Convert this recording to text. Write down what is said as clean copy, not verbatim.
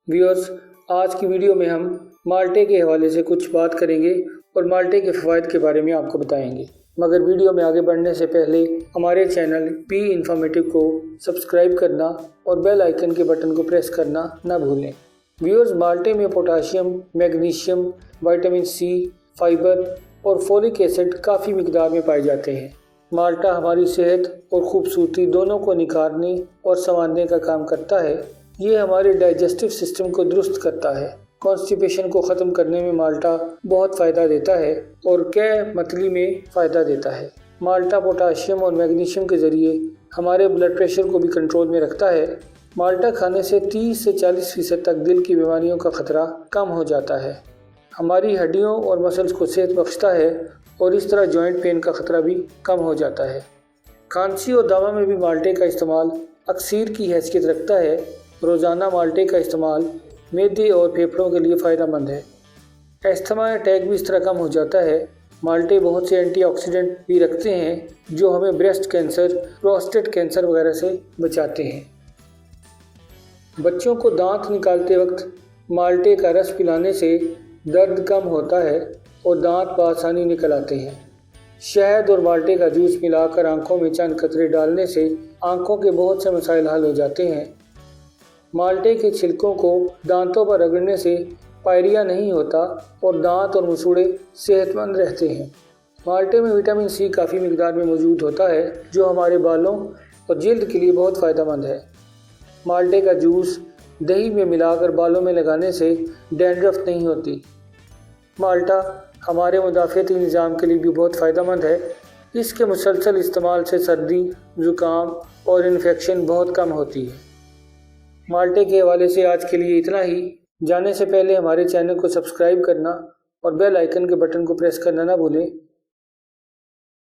Viewers, आज की video में हम माल्टे के हवाले से कुछ बात करेंगे और माल्टे के फ़वाइद के बारे में आपको बताएंगे। मगर वीडियो में आगे बढ़ने से पहले हमारे चैनल पी इन्फॉर्मेटिव को सब्सक्राइब करना और बेल आइकन के बटन को प्रेस करना ना भूलें। व्यूअर्स, माल्टे में potassium, magnesium, vitamin C, fibre और फोलिक एसिड काफ़ी मिकदार में पाए जाते हैं। माल्टा हमारी सेहत और खूबसूरती दोनों को निखारने और संवारने का काम करता है। ये हमारे डाइजेस्टिव सिस्टम को दुरुस्त करता है। कॉन्स्टिपेशन को ख़त्म करने में माल्टा बहुत फ़ायदा देता है और कै मतली में फ़ायदा देता है। माल्टा पोटाशियम और मैग्नीशियम के ज़रिए हमारे ब्लड प्रेशर को भी कंट्रोल में रखता है। माल्टा खाने से 30 से 40% तक दिल की बीमारियों का ख़तरा कम हो जाता है। हमारी हड्डियों और मसल्स को सेहत बख्शता है और इस तरह जॉइंट पेन का ख़तरा भी कम हो जाता है। खांसी और दमा में भी माल्टे का इस्तेमाल अक्सीर की हैसियत रखता है। रोज़ाना माल्टे का इस्तेमाल मैदे और फेफड़ों के लिए फ़ायदेमंद है। अस्थमा अटैक भी इस तरह कम हो जाता है। माल्टे बहुत से एंटीऑक्सीडेंट भी रखते हैं जो हमें ब्रेस्ट कैंसर, प्रोस्टेट कैंसर वगैरह से बचाते हैं। बच्चों को दांत निकालते वक्त माल्टे का रस पिलाने से दर्द कम होता है और दांत बआसानी निकल आते हैं। शहद और माल्टे का जूस मिलाकर आंखों में चंद कतरे डालने से आंखों के बहुत से मसाइल हल हो जाते हैं। माल्टे के छिलकों को दांतों पर रगड़ने से पायरिया नहीं होता और दांत और मसूड़े सेहतमंद रहते हैं। माल्टे में विटामिन सी काफ़ी मिकदार में मौजूद होता है जो हमारे बालों और जल्द के लिए बहुत फ़ायदेमंद है। माल्टे का जूस दही में मिलाकर बालों में लगाने से डैंड्रफ नहीं होती। माल्टा हमारे मुदाफ़ाती निज़ाम के लिए भी बहुत फ़ायदेमंद है। इसके मुसलसल इस्तेमाल से सर्दी, ज़ुकाम और इन्फेक्शन बहुत कम होती है। माल्टे के हवाले से आज के लिए इतना ही। जाने से पहले हमारे चैनल को सब्सक्राइब करना और बेल आइकन के बटन को प्रेस करना ना भूलें